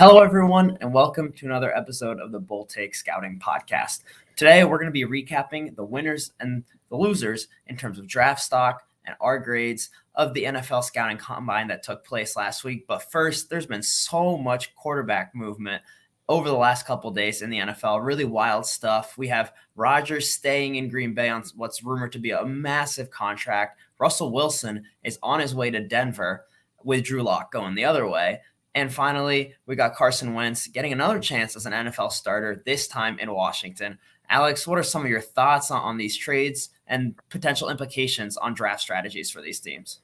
Hello, everyone, and welcome to another episode of the Bull Take Scouting Podcast. Today, we're going to be recapping the winners and the losers in terms of draft stock and our grades of the NFL Scouting Combine that took place last week. But first, there's been so much quarterback movement over the last couple of days in the NFL. Really wild stuff. We have Rodgers staying in Green Bay on what's rumored to be a massive contract. Russell Wilson is on his way to Denver with Drew Lock going the other way. And finally, we got Carson Wentz getting another chance as an NFL starter, this time in Washington. Alex, what are some of your thoughts on these trades and potential implications on draft strategies for these teams?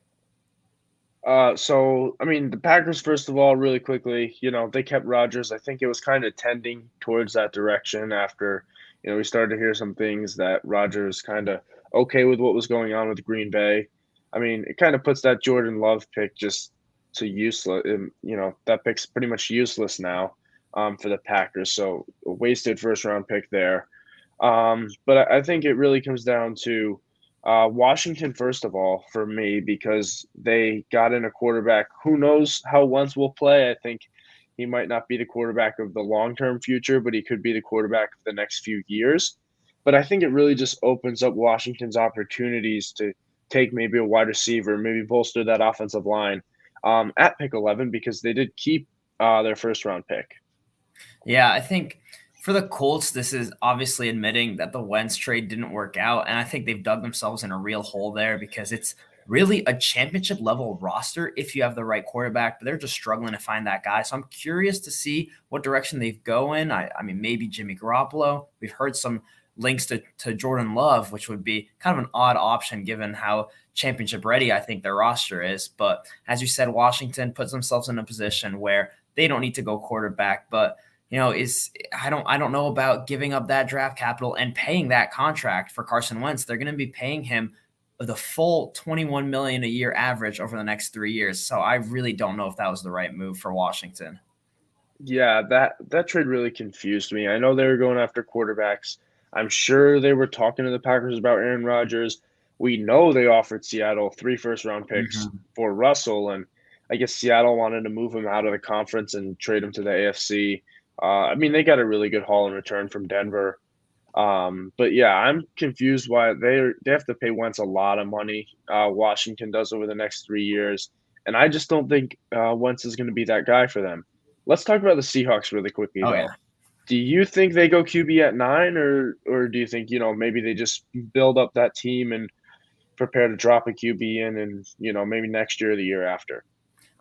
The Packers, first of all, really quickly, they kept Rodgers. I think it was kind of tending towards that direction after, we started to hear some things that Rodgers kind of okay with what was going on with Green Bay. I mean, it kind of puts that Jordan Love pick just to useless. That pick's pretty much useless now for the Packers. So a wasted first round pick there. But I think it really comes down to Washington, first of all, for me, because they got in a quarterback. Who knows how Wentz will play? I think he might not be the quarterback of the long-term future, but he could be the quarterback of the next few years. But I think it really just opens up Washington's opportunities to take maybe a wide receiver, maybe bolster that offensive line at pick 11, because they did keep their first-round pick. Yeah, I think for the Colts, this is obviously admitting that the Wentz trade didn't work out. And I think they've dug themselves in a real hole there because it's really a championship level roster if you have the right quarterback, but they're just struggling to find that guy. So I'm curious to see what direction they go in. I mean, maybe Jimmy Garoppolo. We've heard some links to Jordan Love, which would be kind of an odd option given how championship ready I think their roster is. But as you said, Washington puts themselves in a position where they don't need to go quarterback, but I don't know about giving up that draft capital and paying that contract for Carson Wentz. They're going to be paying him the full $21 million a year average over the next 3 years. So I really don't know if that was the right move for Washington. Yeah, that trade really confused me. I know they were going after quarterbacks. I'm sure they were talking to the Packers about Aaron Rodgers. We know they offered Seattle 3 first-round picks for Russell, and I guess Seattle wanted to move him out of the conference and trade him to the AFC. They got a really good haul in return from Denver. But yeah, I'm confused why they have to pay Wentz a lot of money. Washington does over the next 3 years, and I just don't think Wentz is going to be that guy for them. Let's talk about the Seahawks really quickly, Oh, though. yeah. Do you think they go QB at 9, or do you think maybe they just build up that team and prepare to drop a QB in, and maybe next year or the year after?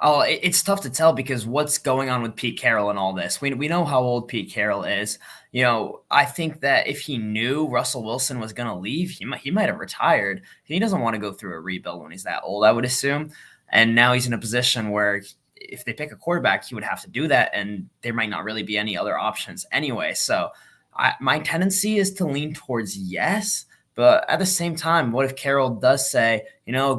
Oh, it's tough to tell because what's going on with Pete Carroll and all this. We know how old Pete Carroll is. I think that if he knew Russell Wilson was going to leave, he might have retired. He doesn't want to go through a rebuild when he's that old, I would assume. And now he's in a position where if they pick a quarterback, he would have to do that, and there might not really be any other options anyway. So my tendency is to lean towards yes. But at the same time, what if Carroll does say,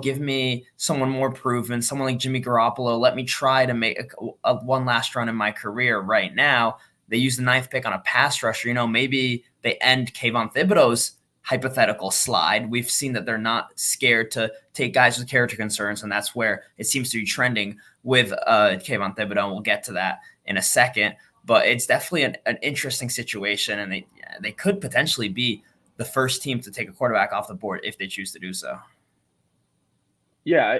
give me someone more proven, someone like Jimmy Garoppolo, let me try to make a one last run in my career right now. They use the 9th pick on a pass rusher. Maybe they end Kayvon Thibodeau's hypothetical slide. We've seen that they're not scared to take guys with character concerns, and that's where it seems to be trending with Kayvon Thibodeau, and we'll get to that in a second. But it's definitely an interesting situation, and they could potentially be the first team to take a quarterback off the board if they choose to do so. Yeah,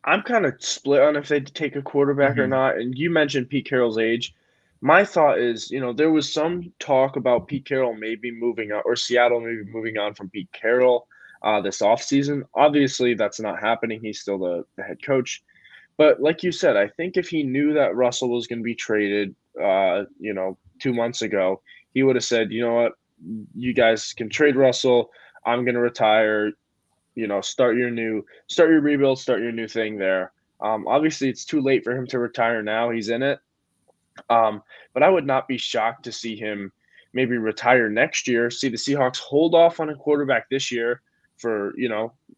I'm kind of split on if they take a quarterback or not. And you mentioned Pete Carroll's age. My thought is, there was some talk about Pete Carroll maybe moving on, or Seattle maybe moving on from Pete Carroll this offseason. Obviously, that's not happening. He's still the head coach. But like you said, I think if he knew that Russell was going to be traded, 2 months ago, he would have said, you know what, you guys can trade Russell. I'm going to retire. Start your rebuild, start your new thing there. Obviously, it's too late for him to retire now. He's in it. But I would not be shocked to see him maybe retire next year, see the Seahawks hold off on a quarterback this year for,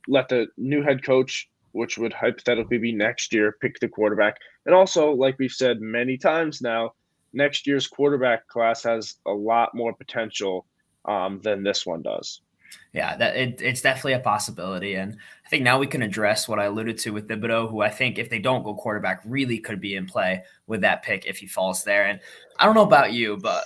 let the new head coach, which would hypothetically be next year, pick the quarterback. And also, like we've said many times now, next year's quarterback class has a lot more potential than this one does. Yeah, it's definitely a possibility. And I think now we can address what I alluded to with Thibodeau, who I think if they don't go quarterback, really could be in play with that pick if he falls there. And I don't know about you, but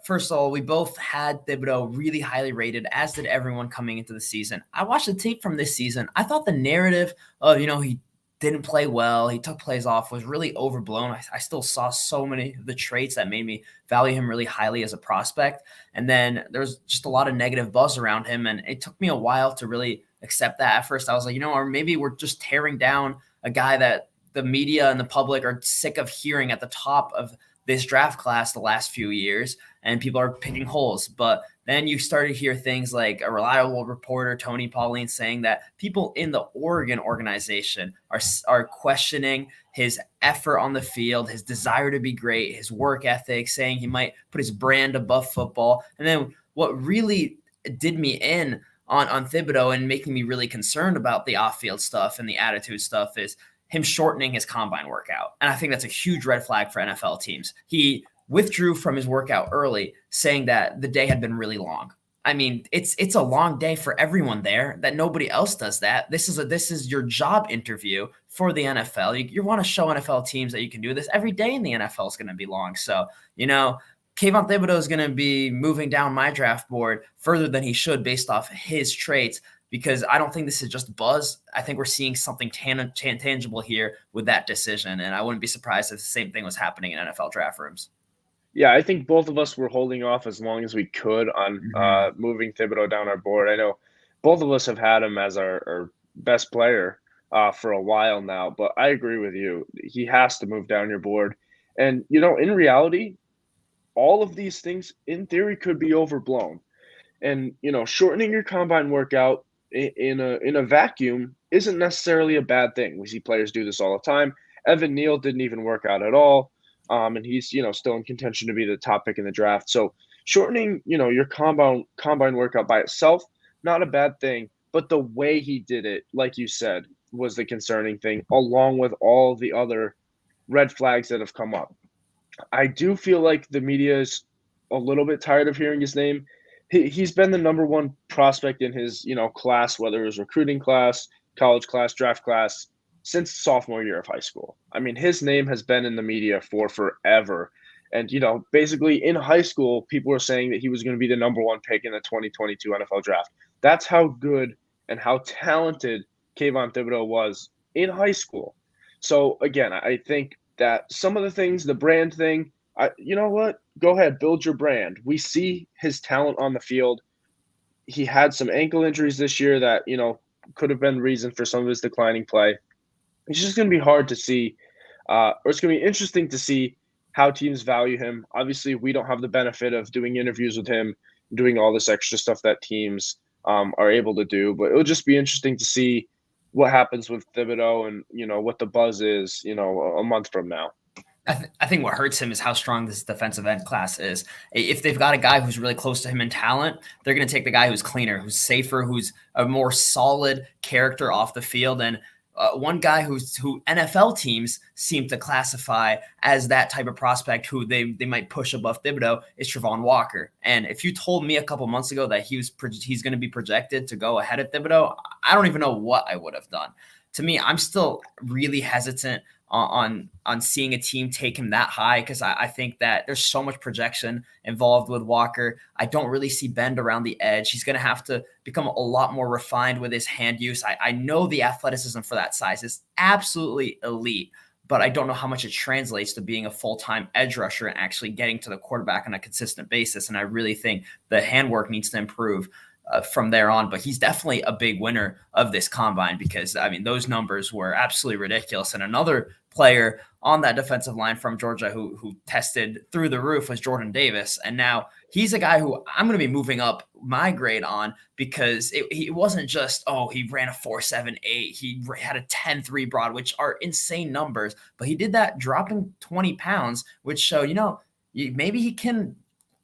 first of all, we both had Thibodeau really highly rated, as did everyone coming into the season. I watched the tape from this season. I thought the narrative of, he didn't play well, he took plays off, was really overblown. I still saw so many of the traits that made me value him really highly as a prospect. And then there's just a lot of negative buzz around him. And it took me a while to really accept that. At first, I was like, or maybe we're just tearing down a guy that the media and the public are sick of hearing at the top of this draft class the last few years, and people are picking holes. But then you started to hear things like a reliable reporter, Tony Pauline, saying that people in the Oregon organization are questioning his effort on the field, his desire to be great, his work ethic, saying he might put his brand above football. And then what really did me in on Thibodeau and making me really concerned about the off-field stuff and the attitude stuff is him shortening his combine workout. And I think that's a huge red flag for NFL teams. He withdrew from his workout early, saying that the day had been really long. I mean, it's a long day for everyone there, that nobody else does that. This is your job interview for the NFL. You want to show NFL teams that you can do this. Every day in the NFL is going to be long. So, Kayvon Thibodeau is going to be moving down my draft board further than he should based off his traits, because I don't think this is just buzz. I think we're seeing something tangible here with that decision, and I wouldn't be surprised if the same thing was happening in NFL draft rooms. Yeah, I think both of us were holding off as long as we could on moving Thibodeau down our board. I know both of us have had him as our best player for a while now, but I agree with you. He has to move down your board. And, in reality, all of these things, in theory, could be overblown. And, shortening your combine workout in a vacuum isn't necessarily a bad thing. We see players do this all the time. Evan Neal didn't even work out at all. And he's, still in contention to be the top pick in the draft. So shortening, your combine workout by itself, not a bad thing. But the way he did it, like you said, was the concerning thing, along with all the other red flags that have come up. I do feel like the media is a little bit tired of hearing his name. He's been the number one prospect in his, class, whether it was recruiting class, college class, draft class, since sophomore year of high school. I mean, his name has been in the media for forever. And, basically in high school, people were saying that he was going to be the number one pick in the 2022 NFL draft. That's how good and how talented Kayvon Thibodeau was in high school. So, again, I think that some of the things, the brand thing, you know what? Go ahead, build your brand. We see his talent on the field. He had some ankle injuries this year that, could have been the reason for some of his declining play. It's just going to be hard to see, or it's going to be interesting to see how teams value him. Obviously, we don't have the benefit of doing interviews with him, doing all this extra stuff that teams are able to do. But it'll just be interesting to see what happens with Thibodeau and, what the buzz is, a month from now. I think what hurts him is how strong this defensive end class is. If they've got a guy who's really close to him in talent, they're going to take the guy who's cleaner, who's safer, who's a more solid character off the field. And one guy who NFL teams seem to classify as that type of prospect who they might push above Thibodeau is Travon Walker. And if you told me a couple months ago that he's going to be projected to go ahead of Thibodeau, I don't even know what I would have done. To me, I'm still really hesitant on seeing a team take him that high, because I think that there's so much projection involved with Walker. I don't really see bend around the edge. He's going to have to become a lot more refined with his hand use. I know the athleticism for that size is absolutely elite, but I don't know how much it translates to being a full-time edge rusher and actually getting to the quarterback on a consistent basis. And I really think the handwork needs to improve from there on, but he's definitely a big winner of this combine, because those numbers were absolutely ridiculous. And another player on that defensive line from Georgia who tested through the roof was Jordan Davis. And now he's a guy who I'm going to be moving up my grade on, because he wasn't just, he ran a 4.78. He had a 10.3 broad, which are insane numbers, but he did that dropping 20 pounds, which showed, maybe he can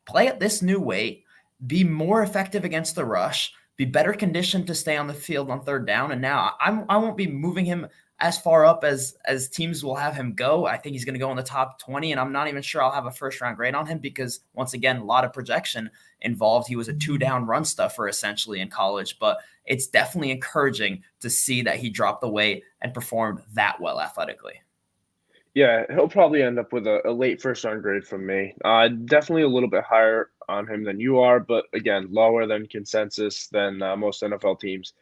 play at this new weight, be more effective against the rush, be better conditioned to stay on the field on third down. And now I won't be moving him as far up as teams will have him go. I think he's going to go in the top 20, and I'm not even sure I'll have a first-round grade on him because, once again, a lot of projection involved. He was a two-down run stuffer essentially in college, but it's definitely encouraging to see that he dropped the weight and performed that well athletically. Yeah, he'll probably end up with a late first-round grade from me. Definitely a little bit higher on him than you are, but again, lower than consensus than most NFL teams.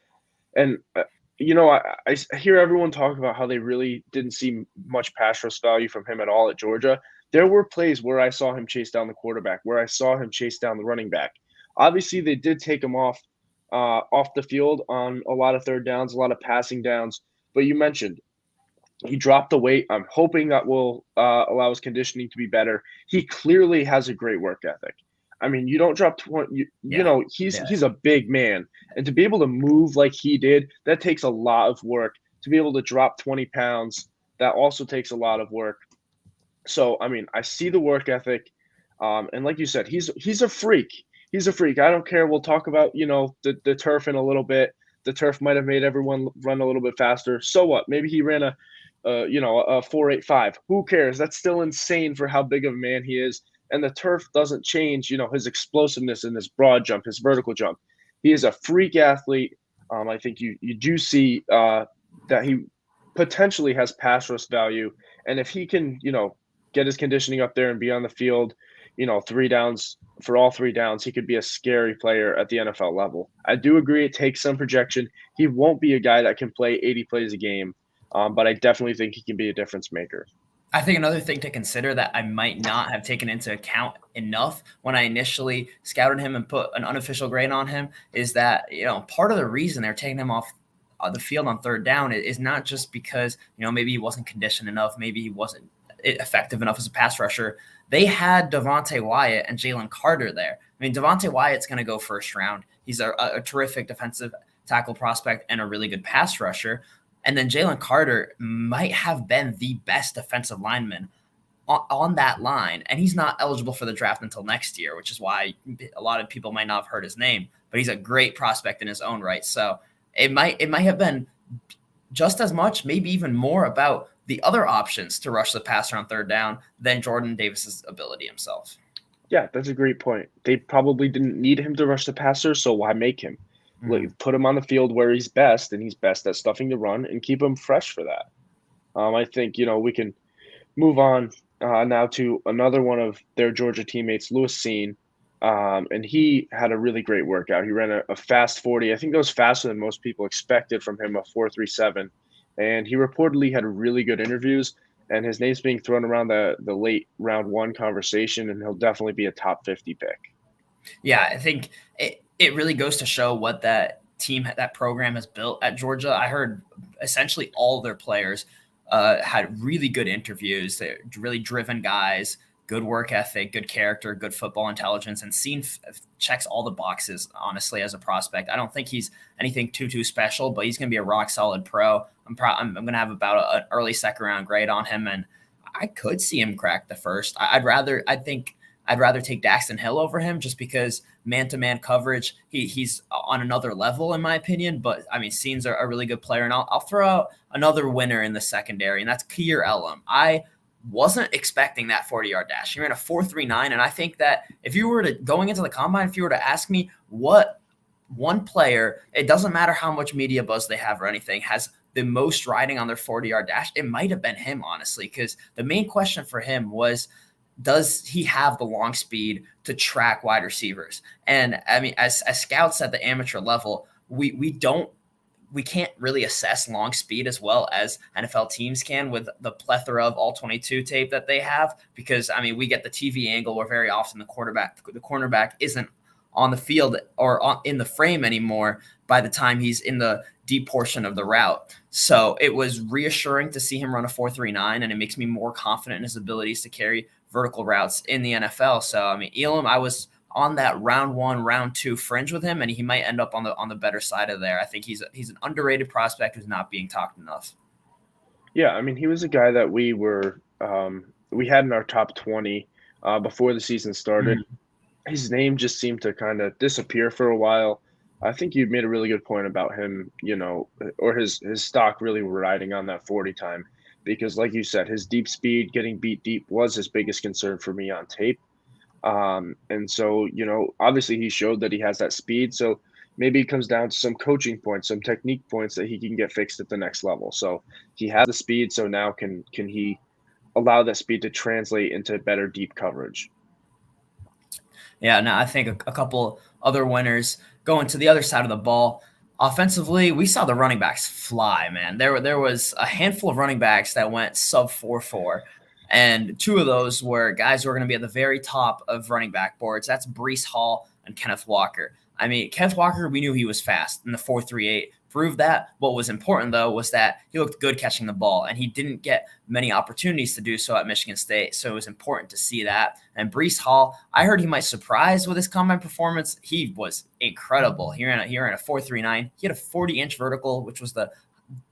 And I hear everyone talk about how they really didn't see much pass rush value from him at all at Georgia. There were plays where I saw him chase down the quarterback, where I saw him chase down the running back. Obviously, they did take him off the field on a lot of third downs, a lot of passing downs. But you mentioned he dropped the weight. I'm hoping that will allow his conditioning to be better. He clearly has a great work ethic. I mean, you don't drop 20. He's a big man, and to be able to move like he did, that takes a lot of work. To be able to drop 20 pounds, that also takes a lot of work. So, I mean, I see the work ethic, and like you said, he's a freak. He's a freak. I don't care. We'll talk about the turf in a little bit. The turf might have made everyone run a little bit faster. So what? Maybe he ran a 4.85. Who cares? That's still insane for how big of a man he is. And the turf doesn't change, his explosiveness in his broad jump, his vertical jump. He is a freak athlete. I think you do see that he potentially has pass rush value. And if he can, get his conditioning up there and be on the field, 3 downs for all 3 downs, he could be a scary player at the NFL level. I do agree it takes some projection. He won't be a guy that can play 80 plays a game, but I definitely think he can be a difference maker. I think another thing to consider that I might not have taken into account enough when I initially scouted him and put an unofficial grade on him is that, part of the reason they're taking him off the field on third down is not just because, maybe he wasn't conditioned enough, maybe he wasn't effective enough as a pass rusher. They had Devonte Wyatt and Jalen Carter there. I mean, Devonte Wyatt's going to go first round. He's a terrific defensive tackle prospect and a really good pass rusher. And then Jalen Carter might have been the best defensive lineman on that line. And he's not eligible for the draft until next year, which is why a lot of people might not have heard his name. But he's a great prospect in his own right. So it might have been just as much, maybe even more about the other options to rush the passer on third down than Jordan Davis's ability himself. Yeah, that's a great point. They probably didn't need him to rush the passer, so why make him? Put him on the field where he's best, and he's best at stuffing the run, and keep him fresh for that. I think, we can move on now to another one of their Georgia teammates, Lewis Cine, and he had a really great workout. He ran a fast 40. I think that was faster than most people expected from him, a 4.37, and he reportedly had really good interviews, and his name's being thrown around the late round 1 conversation, and he'll definitely be a top 50 pick. Yeah, I think it really goes to show what that team, that program has built at Georgia. I heard essentially all their players had really good interviews. They're really driven guys, good work ethic, good character, good football intelligence, and Cine checks all the boxes, honestly, as a prospect. I don't think he's anything too special, but he's going to be a rock solid pro. I'm going to have about an early second round grade on him, and I could see him crack the first. I'd rather take Daxton Hill over him just because man-to-man coverage, he's on another level in my opinion. But I mean, Cine's a really good player, and I'll throw out another winner in the secondary, and that's Kier Ellum. I wasn't expecting that 40-yard dash. He ran a 4.39, and I think that if you were to going into the combine, if you were to ask me what one player, it doesn't matter how much media buzz they have or anything, has the most riding on their 40-yard dash, it might have been him, honestly, because the main question for him was, does he have the long speed to track wide receivers? And I mean, as scouts at the amateur level, we can't really assess long speed as well as NFL teams can with the plethora of all 22 tape that they have, because I mean, we get the TV angle where very often the cornerback isn't on the field or in the frame anymore by the time he's in the deep portion of the route. So it was reassuring to see him run a 4.39, and it makes me more confident in his abilities to carry vertical routes in the NFL. So, I mean, Elam, I was on that round 1, round 2 fringe with him, and he might end up on the better side of there. I think he's an underrated prospect who's not being talked enough. Yeah, I mean, he was a guy that we had in our top 20 before the season started. Mm-hmm. His name just seemed to kind of disappear for a while. I think you made a really good point about him, or his stock really riding on that 40 time because like you said, his deep speed, getting beat deep was his biggest concern for me on tape. And so, obviously he showed that he has that speed. So maybe it comes down to some coaching points, some technique points that he can get fixed at the next level. So he has the speed. So now can he allow that speed to translate into better deep coverage? Yeah, no, I think a couple other winners going to the other side of the ball. Offensively, we saw the running backs fly, man. There was a handful of running backs that went sub 4.4, and two of those were guys who are going to be at the very top of running back boards. That's Breece Hall and Kenneth Walker. I mean, Kenneth Walker, we knew he was fast in the 4.38. Proved that. What was important, though, was that he looked good catching the ball, and he didn't get many opportunities to do so at Michigan State. So it was important to see that. And Breece Hall, I heard he might surprise with his combine performance. He was incredible. He ran a 4.39. He had a 40-inch vertical, which was the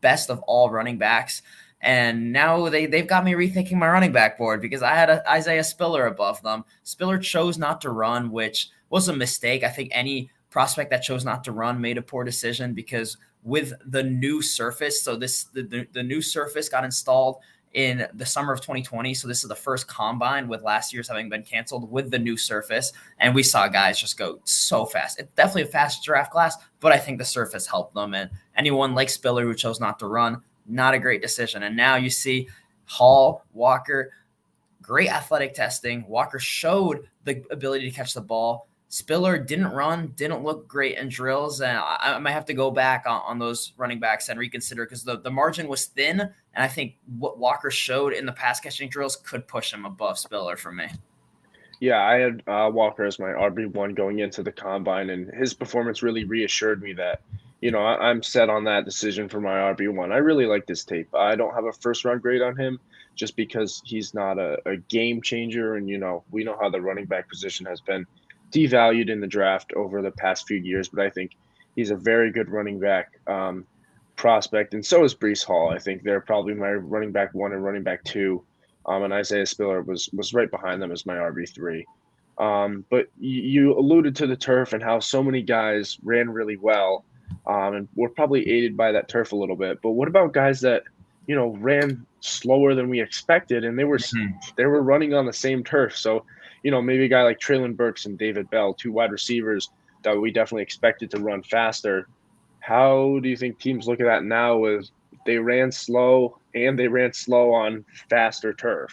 best of all running backs. And now they've got me rethinking my running back board because I had Isaiah Spiller above them. Spiller chose not to run, which was a mistake. I think any prospect that chose not to run made a poor decision because with the new surface, so the new surface got installed in the summer of 2020. So this is the first combine with last year's having been canceled with the new surface. And we saw guys just go so fast. It's definitely a fast draft class, but I think the surface helped them. And anyone like Spiller who chose not to run, not a great decision. And now you see Hall, Walker, great athletic testing. Walker showed the ability to catch the ball. Spiller didn't run, didn't look great in drills, and I might have to go back on those running backs and reconsider because the margin was thin, and I think what Walker showed in the pass catching drills could push him above Spiller for me. Yeah, I had Walker as my RB1 going into the combine, and his performance really reassured me that, I'm set on that decision for my RB1. I really like this tape. I don't have a first round grade on him just because he's not a game changer, and, we know how the running back position has been devalued in the draft over the past few years, but I think he's a very good running back prospect, and so is Breece Hall. I think they're probably my running back 1 and running back 2. And Isaiah Spiller was right behind them as my RB3. But you alluded to the turf and how so many guys ran really well, and were probably aided by that turf a little bit. But what about guys that ran slower than we expected, and they were running on the same turf? So maybe a guy like Treylon Burks and David Bell, 2 wide receivers that we definitely expected to run faster. How do you think teams look at that now with they ran slow and they ran slow on faster turf?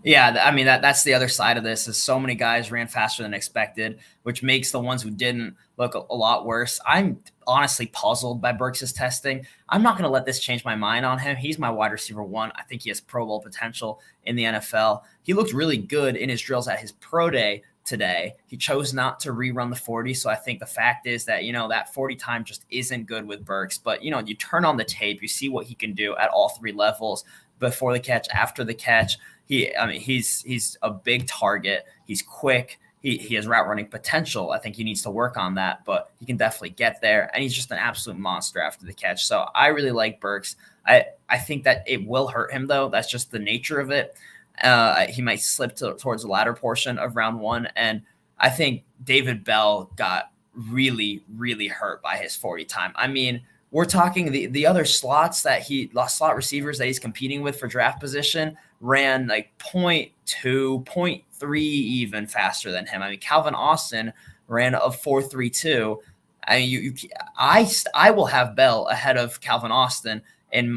Yeah, I mean that's the other side of this is so many guys ran faster than expected, which makes the ones who didn't look a lot worse. I'm honestly puzzled by Burks' testing. I'm not going to let this change my mind on him. He's my wide receiver 1. I think he has Pro Bowl potential in the NFL. He looked really good in his drills at his pro day today. He chose not to rerun the 40. So I think the fact is that, that 40 time just isn't good with Burks. But, you turn on the tape, you see what he can do at all 3 levels, before the catch, after the catch. He's a big target. He's quick. He has route running potential. I think he needs to work on that, but he can definitely get there. And he's just an absolute monster after the catch. So I really like Burks. I think that it will hurt him, though. That's just the nature of it. He might slip towards the latter portion of round 1. And I think David Bell got really, really hurt by his 40 time. I mean, we're talking the other slots that slot receivers that he's competing with for draft position ran like 0.2, 0.3 even faster than him. I mean, Calvin Austin ran a 4.32. I mean, I will have Bell ahead of Calvin Austin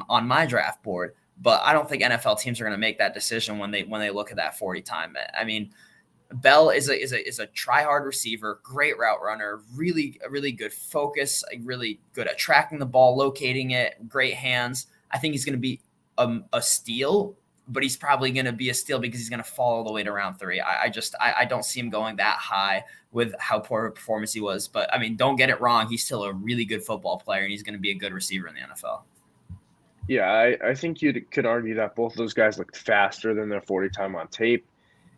on my draft board, but I don't think NFL teams are going to make that decision when they look at that 40 time. I mean, Bell is a try-hard receiver, great route runner, really good focus, really good at tracking the ball, locating it, great hands. I think he's going to be a steal, but he's probably going to be a steal because he's going to fall all the way to round 3. I don't see him going that high with how poor of a performance he was. But, I mean, don't get it wrong. He's still a really good football player, and he's going to be a good receiver in the NFL. Yeah, I think you could argue that both of those guys looked faster than their 40 time on tape.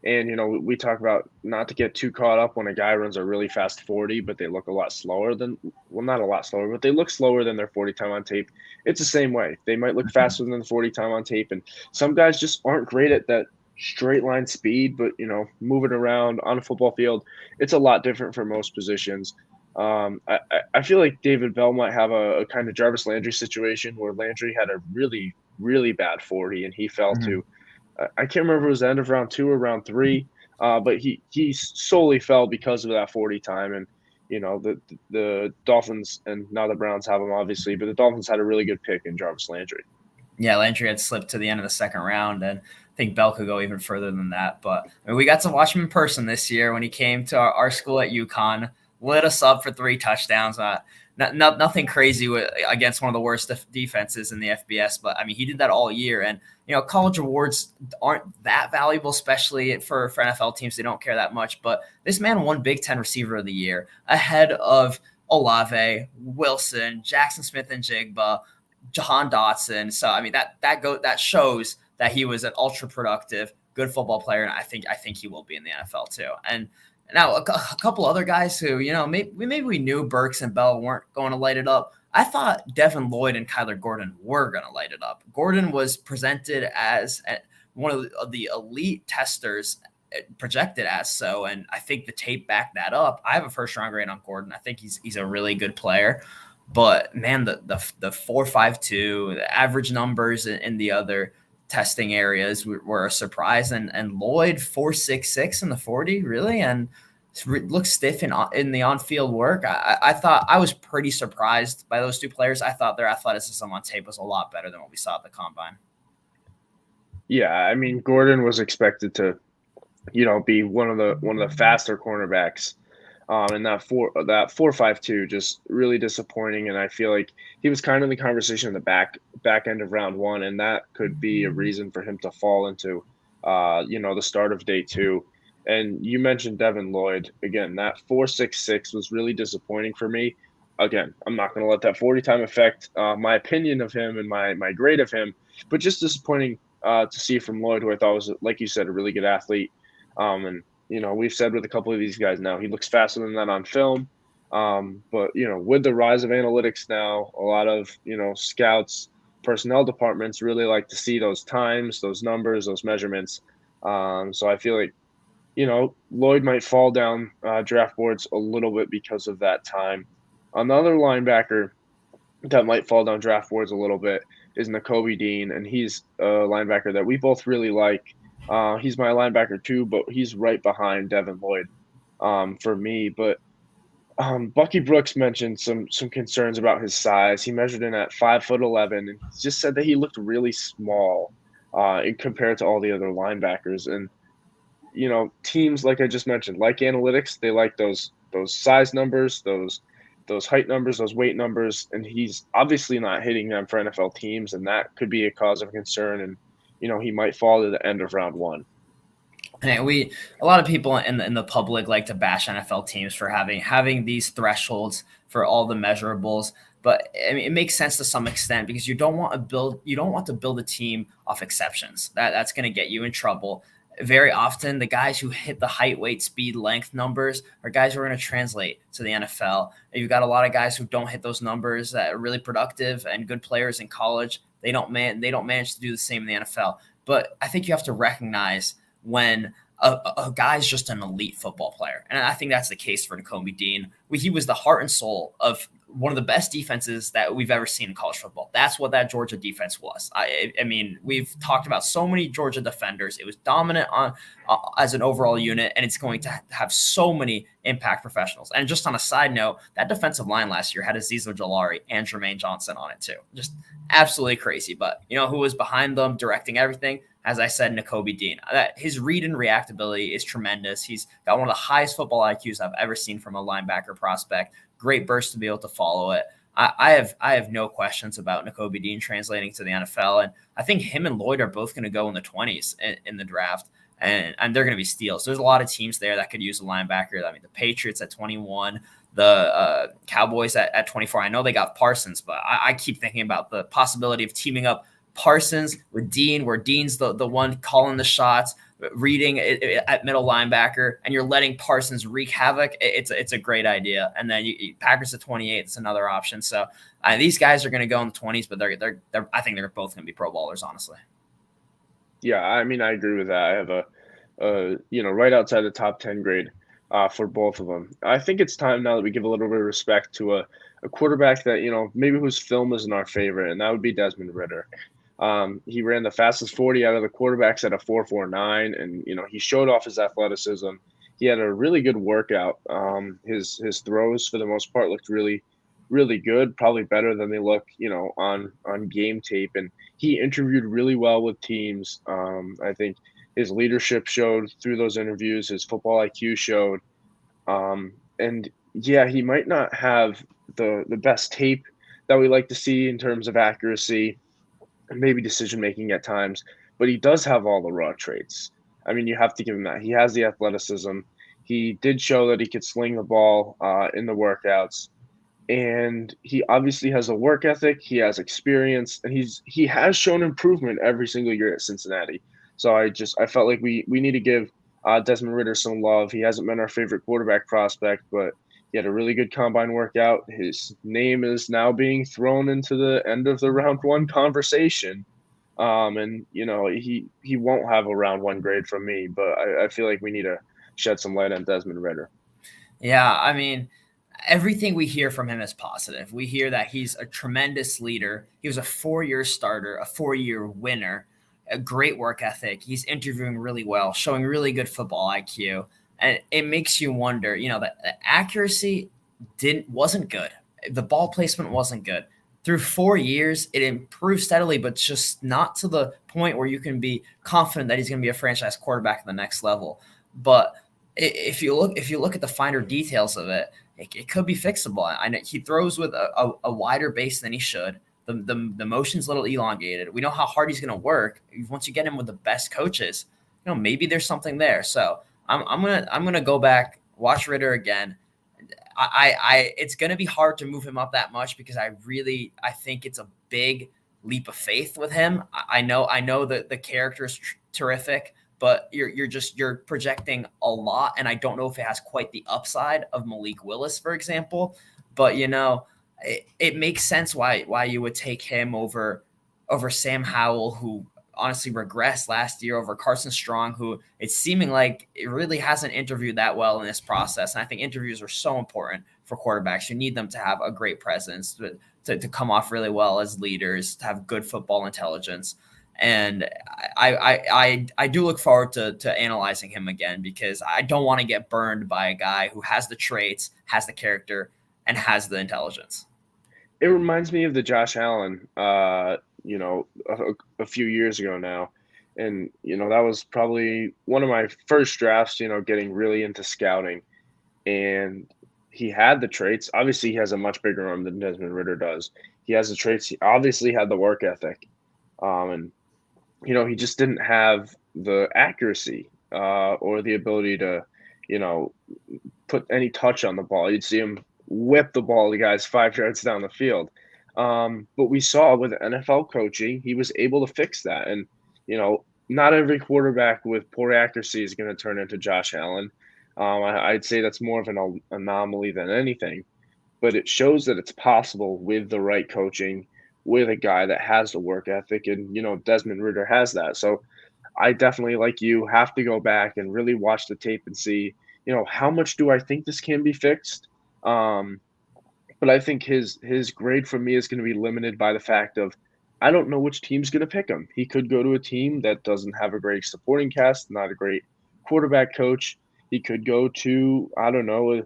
And, we talk about not to get too caught up when a guy runs a really fast 40, but they look a lot slower not a lot slower, but they look slower than their 40 time on tape. It's the same way. They might look faster than the 40 time on tape. And some guys just aren't great at that straight line speed, but, moving around on a football field, it's a lot different for most positions. I feel like David Bell might have a kind of Jarvis Landry situation where Landry had a really, really bad 40 and he fell Mhm. to, I can't remember if it was the end of round 2 or round 3, but he solely fell because of that 40 time. And, the Dolphins and now the Browns have him, obviously, but the Dolphins had a really good pick in Jarvis Landry. Yeah, Landry had slipped to the end of the second round, and I think Bell could go even further than that. But I mean, we got to watch him in person this year when he came to our school at UConn, lit us up for 3 touchdowns. Nothing crazy against one of the worst defenses in the FBS, but I mean, he did that all year. And college awards aren't that valuable, especially for NFL teams. They don't care that much. But this man won Big Ten Receiver of the Year ahead of Olave, Wilson, Jackson Smith and Jigba, Jahan Dotson. So I mean that shows that he was an ultra productive, good football player, and I think he will be in the NFL too. And now a couple other guys who maybe we knew Burks and Bell weren't going to light it up. I thought Devin Lloyd and Kyler Gordon were going to light it up. Gordon was presented as one of the elite testers, projected as so, and I think the tape backed that up. I have a first round grade on Gordon. I think he's a really good player. But man, the 4.52, the average numbers in the other testing areas were a surprise. And Lloyd 4.66 in the 40, really, and looks stiff in the on-field work. I thought I was pretty surprised by those two players. I thought their athleticism on tape was a lot better than what we saw at the combine. Yeah, I mean, Gordon was expected to, be one of the faster cornerbacks. And that 4.52 just really disappointing. And I feel like he was kind of in the conversation in the back end of round 1, and that could be a reason for him to fall into, the start of day 2. And you mentioned Devin Lloyd again. That 4.66 was really disappointing for me. Again, I'm not going to let that 40 time affect my opinion of him and my grade of him, but just disappointing to see from Lloyd, who I thought was, like you said, a really good athlete. And we've said with a couple of these guys now, he looks faster than that on film. But, with the rise of analytics now, a lot of, scouts, personnel departments really like to see those times, those numbers, those measurements. So I feel like, Lloyd might fall down draft boards a little bit because of that time. Another linebacker that might fall down draft boards a little bit is Nicoby Dean, and he's a linebacker that we both really like. He's my linebacker too, but he's right behind Devin Lloyd for me. But Bucky Brooks mentioned some concerns about his size. He measured in at 5'11", and he just said that he looked really small compared to all the other linebackers. And teams like I just mentioned, like analytics, they like those size numbers, those height numbers, those weight numbers, and he's obviously not hitting them for NFL teams, and that could be a cause of concern. And he might fall to the end of round 1. And a lot of people in the public like to bash NFL teams for having these thresholds for all the measurables. But I mean, it makes sense to some extent because you don't want to build a team off exceptions. That's going to get you in trouble. Very often, the guys who hit the height, weight, speed, length numbers are guys who are going to translate to the NFL. You've got a lot of guys who don't hit those numbers that are really productive and good players in college. They don't manage to do the same in the NFL. But I think you have to recognize when a guy's just an elite football player. And I think that's the case for Ncomie Dean. He was the heart and soul of one of the best defenses that we've ever seen in college football. That's what that Georgia defense was. I mean, we've talked about so many Georgia defenders. It was dominant as an overall unit, and it's going to have so many impact professionals. And just on a side note, that defensive line last year had Azeez Ojulari and Jermaine Johnson on it too. Just absolutely crazy. But who was behind them, directing everything? As I said, Nicoby Dean. His read and reactability is tremendous. He's got one of the highest football IQs I've ever seen from a linebacker prospect. Great burst to be able to follow it. I have no questions about Nicoby Dean translating to the NFL, and I think him and Lloyd are both going to go in the 20s in the draft, and they're going to be steals. There's a lot of teams there that could use a linebacker. I mean, the Patriots at 21, the Cowboys at 24. I know they got Parsons, but I keep thinking about the possibility of teaming up Parsons with Dean, where Dean's the one calling the shots, reading at middle linebacker, and you're letting Parsons wreak havoc. It's a great idea. And then Packers at 28 is another option. So these guys are going to go in the 20s, but they're I think they're both going to be Pro Bowlers, honestly. Yeah, I mean, I agree with that. I have a right outside the top 10 grade for both of them. I think it's time now that we give a little bit of respect to a quarterback that, maybe whose film isn't our favorite, and that would be Desmond Ritter. He ran the fastest 40 out of the quarterbacks at a 4.49, and he showed off his athleticism. He had a really good workout. His throws for the most part looked really, really good, probably better than they look, on game tape. And he interviewed really well with teams. I think his leadership showed through those interviews. His football IQ showed. And yeah, he might not have the best tape that we like to see in terms of accuracy and maybe decision making at times, but he does have all the raw traits. I mean, you have to give him that. He has the athleticism. He did show that he could sling the ball in the workouts, and he obviously has a work ethic. He has experience, and he has shown improvement every single year at Cincinnati. So I felt like we need to give Desmond Ritter some love. He hasn't been our favorite quarterback prospect, but he had a really good combine workout. His name is now being thrown into the end of the round one conversation. And he won't have a round one grade from me, but I feel like we need to shed some light on Desmond Ritter. Yeah, I mean, everything we hear from him is positive. We hear that he's a tremendous leader. He was a 4-year starter, a 4-year winner, a great work ethic. He's interviewing really well, showing really good football IQ. And it makes you wonder, the accuracy wasn't good. The ball placement wasn't good. Through 4 years, it improved steadily, but just not to the point where you can be confident that he's going to be a franchise quarterback at the next level. But if you look at the finer details of it, it could be fixable. I know he throws with a wider base than he should. The motion's a little elongated. We know how hard he's going to work. Once you get him with the best coaches, maybe there's something there. So I'm gonna go back, watch Ritter again. It's gonna be hard to move him up that much because I think it's a big leap of faith with him. I know that the character is terrific, but you're projecting a lot, and I don't know if it has quite the upside of Malik Willis, for example. But it makes sense why you would take him over Sam Howell, who honestly regressed last year, over Carson Strong, who it's seeming like it really hasn't interviewed that well in this process. And I think interviews are so important for quarterbacks. You need them to have a great presence, to come off really well as leaders, to have good football intelligence. And I do look forward to analyzing him again, because I don't want to get burned by a guy who has the traits, has the character, and has the intelligence. It reminds me of the Josh Allen, a few years ago now. And, that was probably one of my first drafts, getting really into scouting. And he had the traits. Obviously, he has a much bigger arm than Desmond Ritter does. He has the traits. He obviously had the work ethic. And, he just didn't have the accuracy or the ability to, put any touch on the ball. You'd see him whip the ball the guys 5 yards down the field. But we saw with NFL coaching, he was able to fix that. And, not every quarterback with poor accuracy is going to turn into Josh Allen. I'd say that's more of an anomaly than anything. But it shows that it's possible with the right coaching, with a guy that has the work ethic. And, Desmond Ritter has that. So I definitely, like you, have to go back and really watch the tape and see, how much do I think this can be fixed? But I think his grade for me is going to be limited by the fact of I don't know which team's going to pick him. He could go to a team that doesn't have a great supporting cast, not a great quarterback coach. He could go to, I don't know,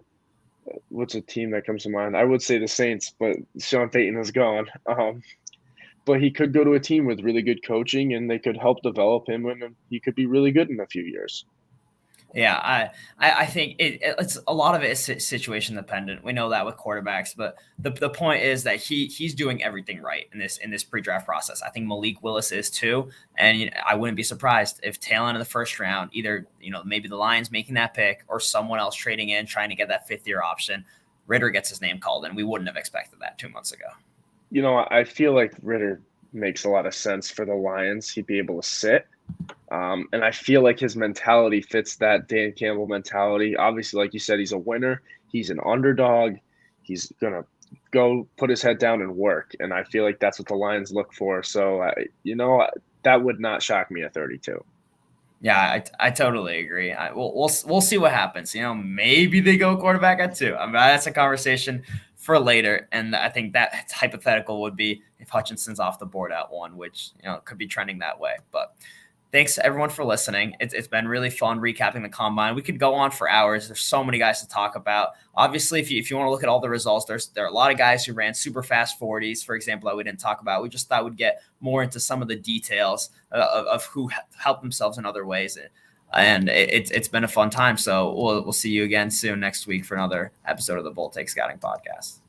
what's a team that comes to mind? I would say the Saints, but Sean Payton is gone. But he could go to a team with really good coaching, and they could help develop him, and he could be really good in a few years. Yeah, I think it's a lot of it is situation dependent. We know that with quarterbacks, but the point is that he's doing everything right in this pre-draft process. I think Malik Willis is too, and I wouldn't be surprised if tail end of the first round, either maybe the Lions making that pick or someone else trading in trying to get that 5th-year option, Ritter gets his name called, and we wouldn't have expected that 2 months ago. I feel like Ritter makes a lot of sense for the Lions. He'd be able to sit. And I feel like his mentality fits that Dan Campbell mentality. Obviously, like you said, he's a winner. He's an underdog. He's going to go put his head down and work. And I feel like that's what the Lions look for. So, that would not shock me at 32. Yeah, I totally agree. We'll see what happens. Maybe they go quarterback at 2. I mean, that's a conversation for later. And I think that hypothetical would be if Hutchinson's off the board at 1, which could be trending that way. But thanks everyone for listening. It's been really fun recapping the combine. We could go on for hours. There's so many guys to talk about. Obviously, if you want to look at all the results, there are a lot of guys who ran super fast 40s, for example, that we didn't talk about. We just thought we'd get more into some of the details of who helped themselves in other ways. And it's been a fun time. So we'll see you again soon next week for another episode of the Bold Take Scouting Podcast.